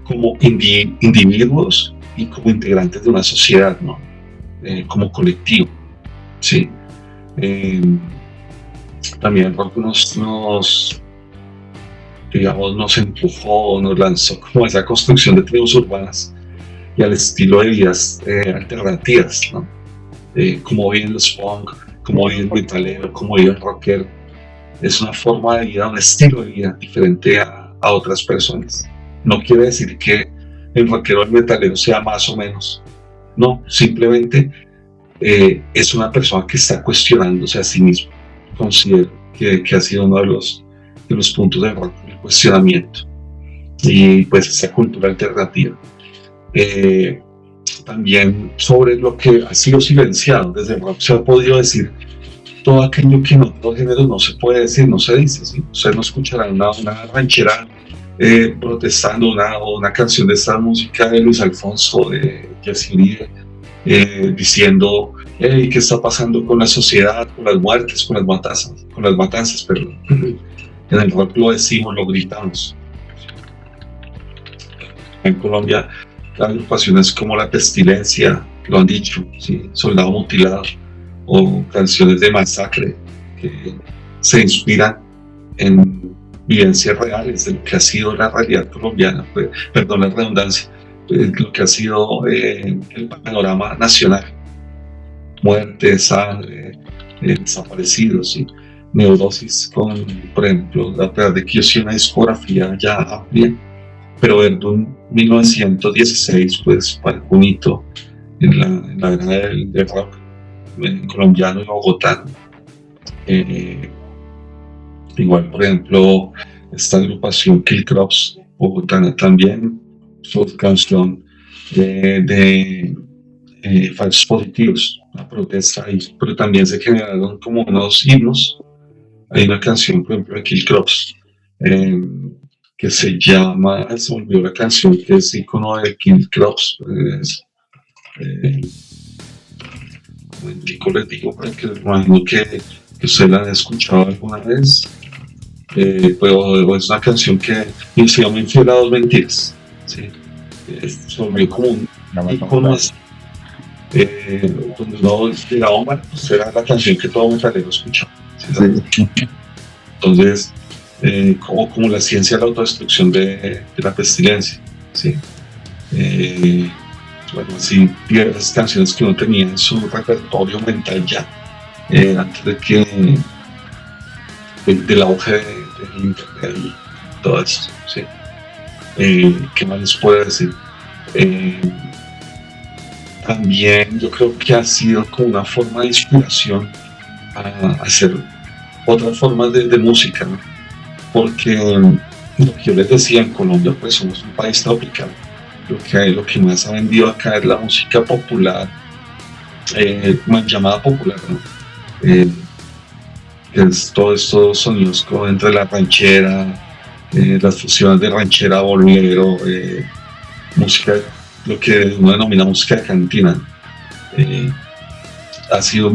como individuos y como integrantes de una sociedad, ¿no? Como colectivo, ¿sí? También el rock nos empujó, nos lanzó como a esa construcción de tribus urbanas y al estilo de vidas alternativas, ¿no? Como viven los punk, como vive el metalero, como vive el rockero. Es una forma de vida, un estilo de vida diferente a otras personas. No quiere decir que el rockero o el metalero sea más o menos. No, simplemente es una persona que está cuestionándose a sí mismo. Considero que ha sido uno de los puntos del rock, el cuestionamiento. Y pues esa cultura alternativa. También sobre lo que ha sido silenciado desde el rock se ha podido decir todo aquello que en otros géneros no se puede decir, no se dice, ¿sí? Ustedes no escucharán una ranchera protestando una canción de esta música de Luis Alfonso, de Jesse Uribe, diciendo ¿qué está pasando con la sociedad, con las muertes, con las matanzas, perdón. En el rock lo decimos, lo gritamos. En Colombia agrupaciones como La Pestilencia lo han dicho, ¿sí? Soldado Mutilado, o canciones de masacre que se inspiran en vivencias reales de lo que ha sido la realidad colombiana, perdón la redundancia, lo que ha sido el panorama nacional: muerte, sangre, desaparecidos, ¿sí? Neurosis, por ejemplo, a pesar de que yo soy una discografía ya amplia, pero Verdún 1916 pues fue un hito en la era del rock colombiano y bogotano. Igual, por ejemplo, esta agrupación Kill Crops bogotana también, su canción de falsos positivos, la protesta ahí, pero también se generaron como unos himnos. Hay una canción, por ejemplo, de Kill Crops que se llama, se me olvidó la canción, que es icono de Kill Crops. Les digo, porque imagino que ustedes la han escuchado alguna vez, pero es una canción que se llama Infiel a dos mentiras, ¿sí? Se volvió como un icono así, donde uno llegaba, bueno, pues era la canción que todo metalero escuchaba, ¿sí? Sí. Entonces, como la ciencia de la autodestrucción de la pestilencia, ¿sí? bueno, así diversas canciones que uno tenía en su repertorio mental ya, antes de que del auge del internet y todo esto, ¿sí? ¿Qué más les puedo decir? Eh, También yo creo que ha sido como una forma de inspiración a hacer otras formas de música, ¿no? Porque lo que yo les decía, en Colombia pues somos un país tropical. Lo que más ha vendido acá es la música popular, mal llamada popular, ¿no? Eh, es todos estos sonidos como entre la ranchera, las fusiones de ranchera, bolero, música, lo que uno denomina música de cantina. Eh, Ha sido ha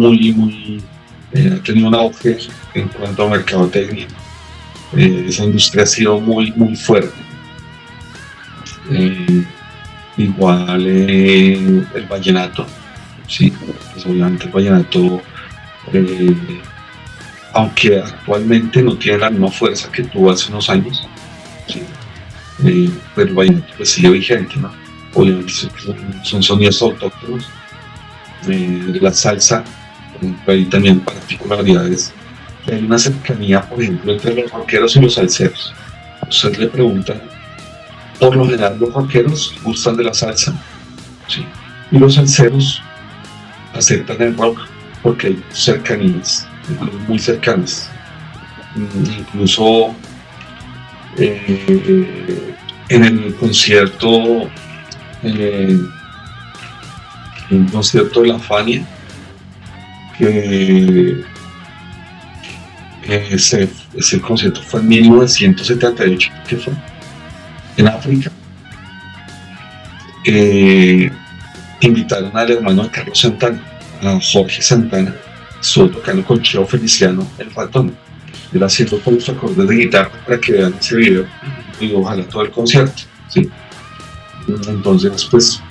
tenido un auge en cuanto a mercadotecnia. Esa industria ha sido muy fuerte. Eh, Igual el vallenato, sí, pues obviamente el vallenato, eh, aunque actualmente no tiene la misma fuerza que tuvo hace unos años, sí, pero el vallenato pues sigue vigente, ¿no? Obviamente son sonidos autóctonos. La salsa, por ejemplo, hay también particularidades. Hay una cercanía, por ejemplo, entre los rockeros y los salseros. Usted le pregunta, por lo general los rockeros gustan de la salsa, ¿sí? Y los salseros aceptan el rock porque hay cercanías, muy cercanas. Incluso en el concierto, un concierto de la Fania, que ese concierto fue en 1978, que fue en África. Invitaron al hermano de Carlos Santana, a Jorge Santana, estuvo tocando con Cheo Feliciano, el ratón, él haciendo con los acordes de guitarra para que vean ese video y ojalá todo el concierto, ¿sí? Entonces pues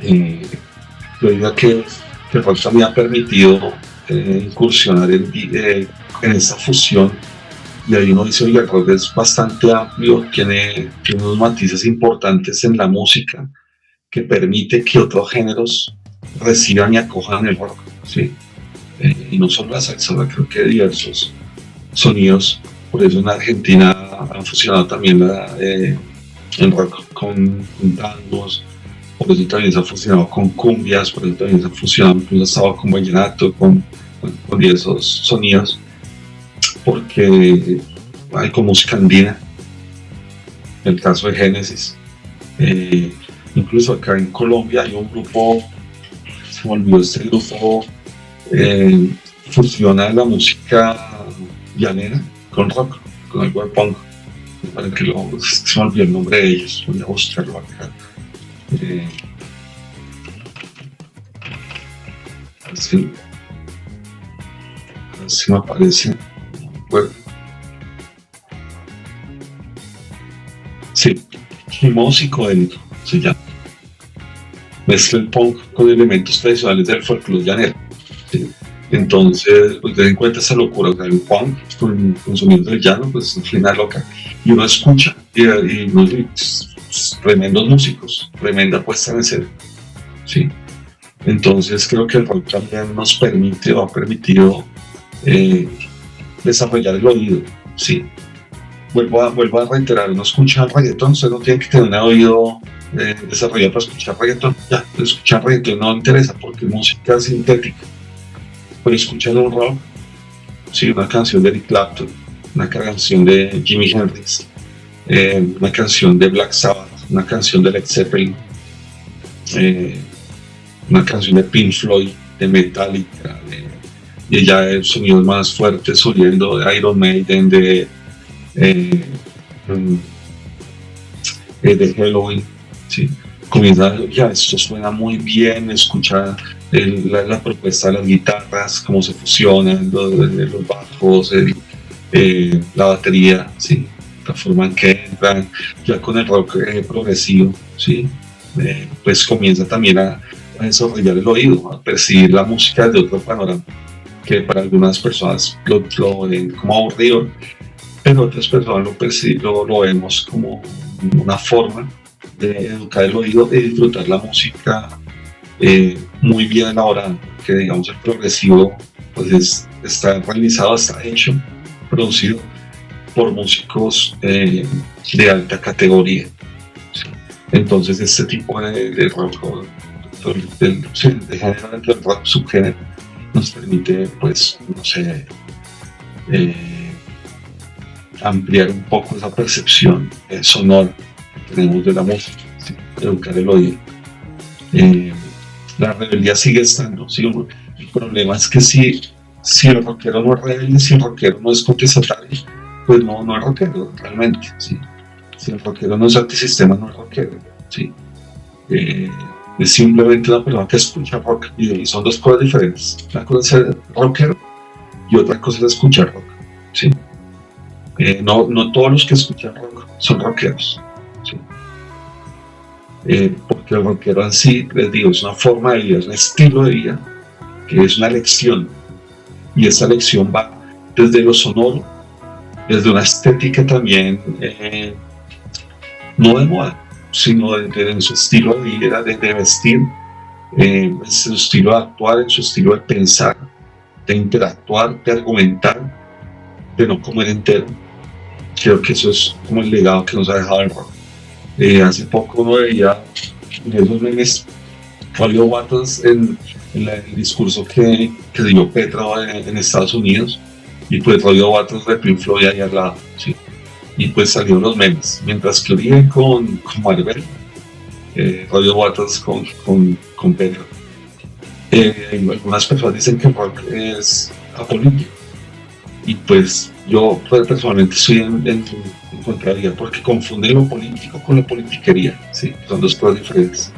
yo diría que el rock también ha permitido incursionar en esta fusión, y ahí uno dice, oiga, el rock es bastante amplio, tiene unos matices importantes en la música que permite que otros géneros reciban y acojan el rock, ¿sí? Y no solo la salsa, creo que diversos sonidos. Por eso en Argentina han fusionado también el rock con tangos, por eso también se ha fusionado con cumbias, por eso también se ha fusionado incluso con vallenato, con esos sonidos, porque hay con música andina, el caso de Génesis. Incluso acá en Colombia hay un grupo, se me olvidó este grupo, fusiona la música llanera con rock, con algo de punk. Para que se me olvidó el nombre de ellos, voy a buscarlo acá. Así me aparece. Bueno. Sí, ritmo psicodélico se llama. Mezcla el punk con elementos tradicionales del folclore llanero. ¿Sí? Entonces, pues ten en cuenta esa locura, o sea, el punk con sonidos del llano, pues es una loca. Y uno escucha y tremendos músicos, tremenda puesta en escena, ¿sí? Entonces creo que el rock también nos permite o ha permitido desarrollar el oído, ¿sí? Vuelvo a reiterar, uno escucha reggaetón, usted no tiene que tener un oído desarrollado para escuchar reggaetón. Ya, escuchar reggaetón no interesa porque es música sintética. Pero escuchar un rock, sí, una canción de Eric Clapton, una canción de Jimi Hendrix, una canción de Black Sabbath, una canción de Led Zeppelin, una canción de Pink Floyd, de Metallica, y ya sonidos más fuertes subiendo de Iron Maiden, de Halloween, ¿sí? Comienza, ya esto suena muy bien, escucha la propuesta de las guitarras, cómo se fusionan los bajos, la batería, ¿sí? La forma en que entran, ya con el rock progresivo, ¿sí? Pues comienza también a desarrollar el oído, a percibir la música de otro panorama, que para algunas personas lo ven como aburrido, pero otras personas lo vemos como una forma de educar el oído y disfrutar la música muy bien elaborado, que digamos el progresivo pues está realizado, está hecho, producido por músicos de alta categoría. ¿Sí? Entonces este tipo de rock, de género dentro del rock subgénero, nos permite, pues, no sé, ampliar un poco esa percepción sonora que tenemos de la música, ¿sí? Educar el oído. La rebeldía sigue estando, ¿sí? El problema es que si el rockero no es rebelde, si el rockero no es contestatario, pues no es rockero realmente, ¿sí? Si el rockero no es antisistema, no es rockero, ¿sí? Es simplemente una persona que escucha rock, y son dos cosas diferentes. Una cosa es ser rockero y otra cosa es escuchar rock, ¿sí? No todos los que escuchan rock son rockeros, ¿sí? Porque el rockero en sí, les digo, es una forma de vida, es un estilo de vida, que es una elección, y esa elección va desde lo sonoro, desde una estética también, no de moda, sino en su estilo de vida, de vestir, en su estilo de actuar, en su estilo de pensar, de interactuar, de argumentar, de no comer entero. Creo que eso es como el legado que nos ha dejado el rock. Hace poco uno veía en esos memes Rollo Waters en el discurso que dio Petro en Estados Unidos, y pues Rollo Waters de Pink Floyd ahí al lado, ¿sí? Y pues salieron los memes, mientras que Uribe con Maribel, Rollo Waters con Petro. Algunas personas dicen que el rock es apolítico, y pues yo personalmente estoy en contraria, porque confunden lo político con la politiquería, ¿sí? Son dos cosas diferentes.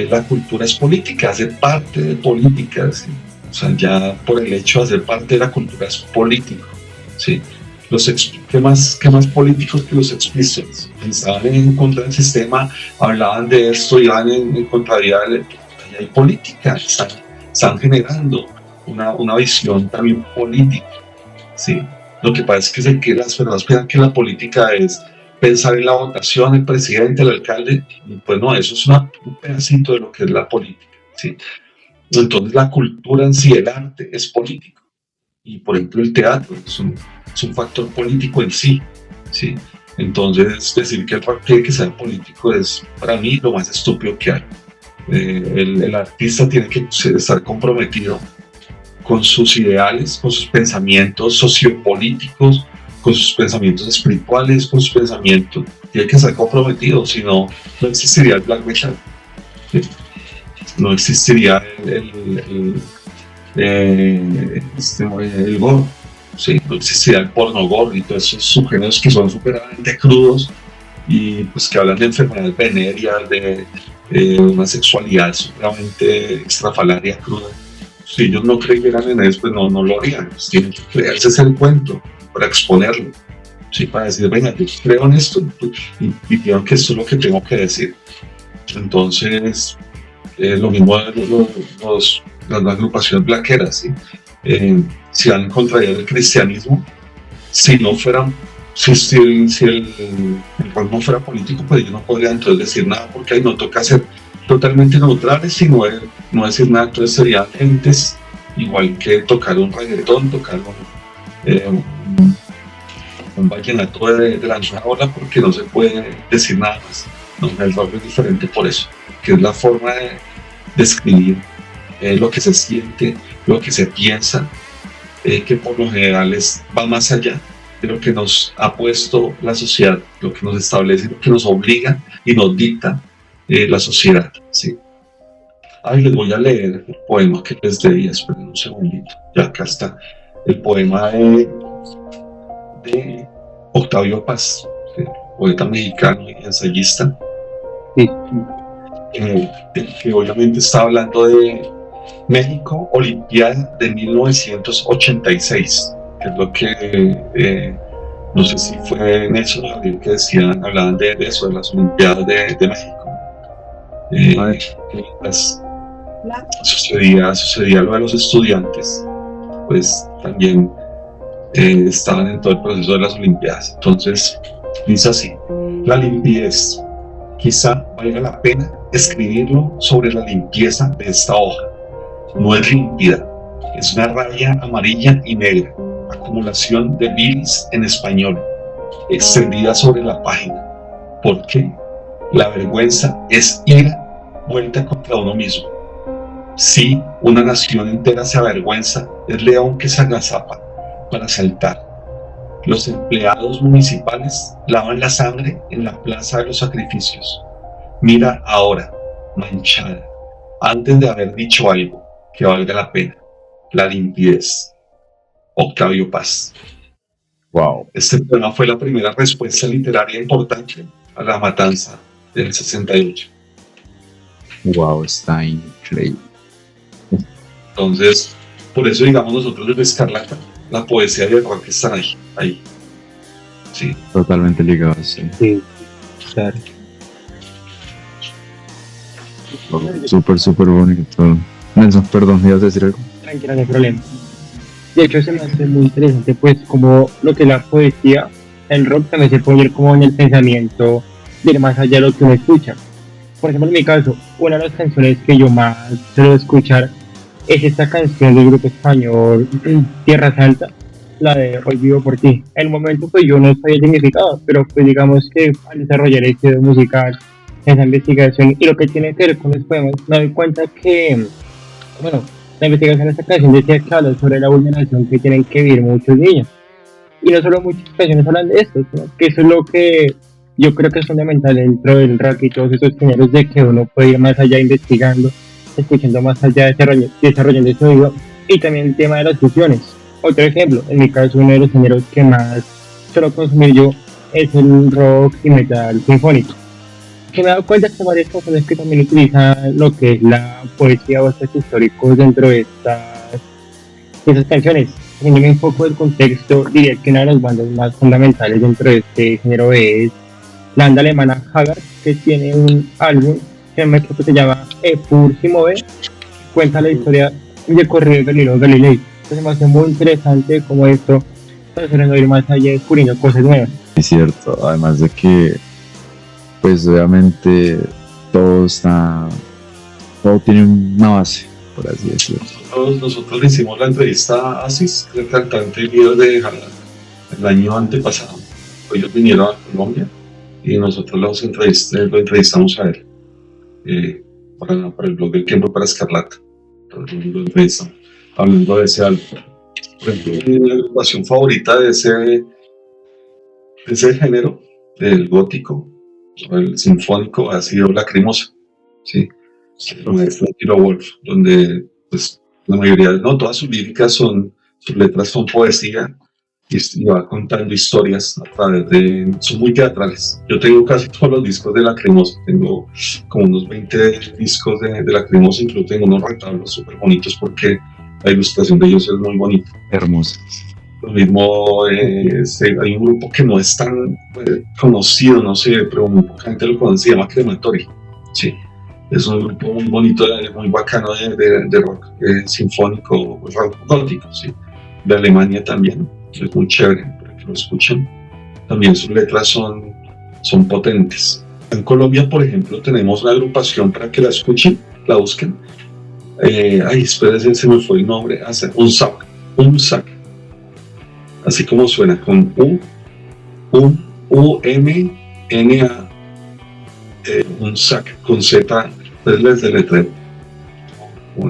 La cultura es política, hace parte de política, ¿sí? O sea, ya por el hecho de hacer parte de la cultura es político, ¿sí? ¿Qué más políticos que los explícitos? Pensaban en contra del sistema, hablaban de esto, iban en contrariedad. Hay política, están generando una visión también política, ¿sí? Lo que pasa es que las personas piensan que la política es pensar en la votación, el presidente, el alcalde, y pues no, eso es un pedacito de lo que es la política, ¿sí? Entonces la cultura en sí, el arte, es político, y por ejemplo el teatro es un factor político en sí, ¿sí? Entonces decir que el rock tiene que ser político es para mí lo más estúpido que hay. El artista tiene que estar comprometido con sus ideales, con sus pensamientos sociopolíticos, con sus pensamientos espirituales, con sus pensamientos. Tiene que estar comprometido, si no, no existiría el black metal, ¿sí? No existiría el gore, ¿sí? No existiría el porno gore y todos esos subgéneros que son superadamente crudos y pues que hablan de enfermedades venéreas, de una sexualidad supremamente extrafalaria, cruda. Si ellos no creyeran en eso, pues no lo harían. Pues tienen que creerse ese cuento para exponerlo, ¿sí? Para decir, venga, yo creo en esto y digan que esto es lo que tengo que decir. Entonces, lo mismo de las agrupaciones blaqueras, ¿sí? Si van en contra del cristianismo, si el rock no fuera político, pues ellos no podrían entonces decir nada, porque ahí no toca ser totalmente neutrales, no decir nada. Entonces serían entes igual que tocar un reggaetón, tocar un vallenato de la nueva ola, porque no se puede decir nada más. No, el rock es diferente por eso, que es la forma de describir lo que se siente, lo que se piensa, que por lo general va más allá de lo que nos ha puesto la sociedad, lo que nos establece, lo que nos obliga y nos dicta la sociedad, ¿sí? Les voy a leer el poema que les debía, esperen un segundito, ya acá está, el poema de Octavio Paz, poeta mexicano y ensayista, Sí. Que obviamente está hablando de México, Olimpiada de 1986, que es lo que no sé si fue Nelson Gabriel que hablaban de eso, de las Olimpiadas de México. Sucedía lo de los estudiantes, pues también estaban en todo el proceso de las Olimpiadas. Entonces dice así: la limpidez, Quizá valga la pena escribirlo sobre la limpieza de esta hoja. No es límpida, es una raya amarilla y negra, acumulación de bilis en español, extendida sobre la página. ¿Por qué? La vergüenza es ira vuelta contra uno mismo. Si una nación entera se avergüenza, es león que se agazapa para saltar. Los empleados municipales lavan la sangre en la plaza de los sacrificios. Mira ahora, manchada, antes de haber dicho algo que valga la pena, la limpidez. Octavio Paz. Wow, Este poema fue la primera respuesta literaria importante a la matanza del 68. wow, está increíble. Entonces, por eso digamos nosotros desde Escarlata, la poesía y el rock están ahí. Sí. Totalmente ligado, sí. Sí, claro. Súper, súper bonito. Nelson, perdón, ¿ibas a decir algo? Tranquila, no hay problema. De hecho, se me hace muy interesante, pues, como lo que la poesía, el rock también se puede ir como en el pensamiento de ir más allá de lo que uno escucha. Por ejemplo, en mi caso, una de las canciones que yo más suelo escuchar es esta canción del grupo español Tierra Santa, la de Hoy Vivo por Ti. En el momento, pues, yo no sabía el significado, pero pues digamos que al desarrollar el estudio musical, esa investigación y lo que tiene que ver con los poemas, me doy cuenta que, bueno, la investigación de esta canción decía que habla sobre la vulneración que tienen que vivir muchos niños. Y no solo muchas canciones hablan de esto, sino que eso es lo que yo creo que es fundamental dentro del rock y todos esos géneros, de que uno puede ir más allá investigando, escuchando más allá, desarrollando ese oído, y también el tema de las fusiones. Otro ejemplo, en mi caso, uno de los géneros que más suelo consumir yo es el rock y metal sinfónico, que me he dado cuenta que varias personas que también utilizan lo que es la poesía o estos históricos dentro de esas canciones. Teniendo un poco del contexto, diría que una de las bandas más fundamentales dentro de este género es la banda alemana Haggard, que tiene un álbum que se llama Pur si Move, cuenta la historia del corrido de Galileo Galilei. Entonces me hace muy interesante como esto está haciendo ir más allá, descubriendo cosas nuevas. Es cierto, además de que, pues obviamente todo tiene una base, por así decirlo. Nosotros le hicimos la entrevista a Asis, el cantante y líder de Haggard, el año antepasado. Ellos vinieron a Colombia y nosotros lo entrevistamos a él para el blog del tiempo para Escarlata. Entonces, lo entrevistamos hablando de ese álbum. Por ejemplo, mi agrupación favorita de ese género, del gótico, el sinfónico, ha sido Lacrimosa, ¿sí? El maestro Tilo Wolf, donde pues, la mayoría, no todas sus líricas sus letras son poesía y va contando historias a través son muy teatrales. Yo tengo casi todos los discos de Lacrimosa, tengo como unos 20 discos de Lacrimosa, incluso tengo unos retablos súper bonitos porque la ilustración de ellos es muy bonita. Hermosa. Lo mismo, hay un grupo que no es tan conocido, no sé, pero muy poca gente lo conoce, se llama Crematory, sí. Es un grupo muy bonito, muy bacano de rock sinfónico, rock gótico, sí. De Alemania también, es muy chévere para que lo escuchen. También sus letras son potentes. En Colombia, por ejemplo, tenemos una agrupación para que la escuchen, la busquen. Espérense, se me fue el nombre. Unzac. Así como suena, con U-M-N-A. Unzac, con Z, les deletreo.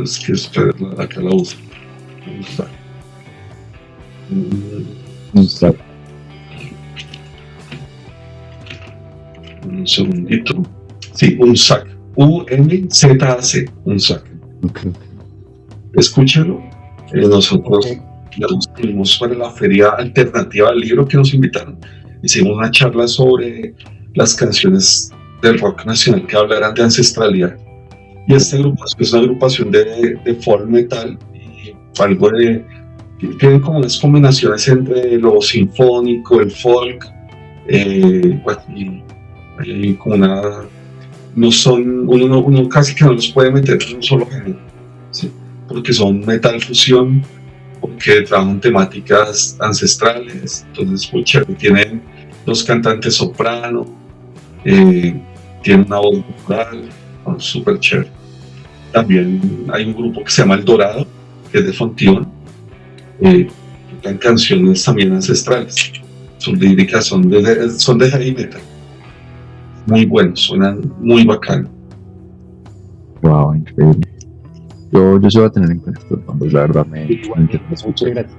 Es que acá la uso. Unzac. Un segundito. Sí, Unzac. U-M-Z-A-C. Unzac. Okay. Escúchalo. Nosotros fuimos para la feria alternativa al libro que nos invitaron. Hicimos una charla sobre las canciones del rock nacional que hablaran de ancestralidad. Y esta agrupación es una agrupación de folk metal y algo tienen como unas combinaciones entre lo sinfónico, el folk, y hay como uno casi que no los puede meter en un solo género, ¿sí? Porque son metal fusión, porque trabajan temáticas ancestrales, entonces muy chévere. Tienen dos cantantes soprano, tiene una voz natural, súper chévere. También hay un grupo que se llama El Dorado, que es de Fontibón, tocan canciones también ancestrales, sus líricas son de heavy metal, muy buenos, suenan muy bacán. Wow, increíble. Yo se voy a tener en cuenta estos nombres, la verdad me interesa Muchas mucho. gracias.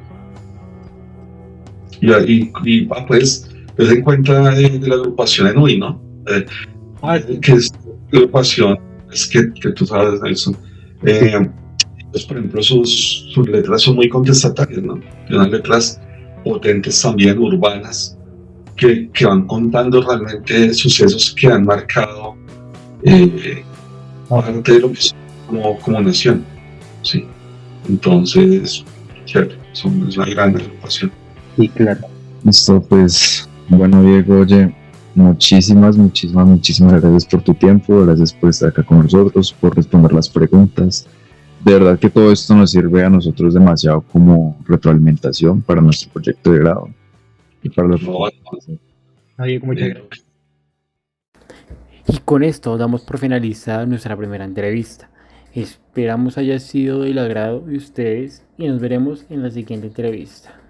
Pues en cuenta de la agrupación ENUI, ¿no? Sí. Que es la agrupación, es que tú sabes, Nelson. Pues, por ejemplo, sus letras son muy contestatarias, ¿no? Tiene unas letras potentes también, urbanas, que van contando realmente sucesos que han marcado parte de lo que somos como nación, ¿sí? Entonces, chévere, es una gran agrupación. Sí, claro. Listo, pues, bueno, Diego, oye, muchísimas gracias por tu tiempo, gracias por estar acá con nosotros, por responder las preguntas. De verdad que todo esto nos sirve a nosotros demasiado como retroalimentación para nuestro proyecto de grado y para lo que No, vamos a hacer. Oye, muchas gracias. Y con esto damos por finalizada nuestra primera entrevista. Esperamos haya sido del agrado de ustedes y nos veremos en la siguiente entrevista.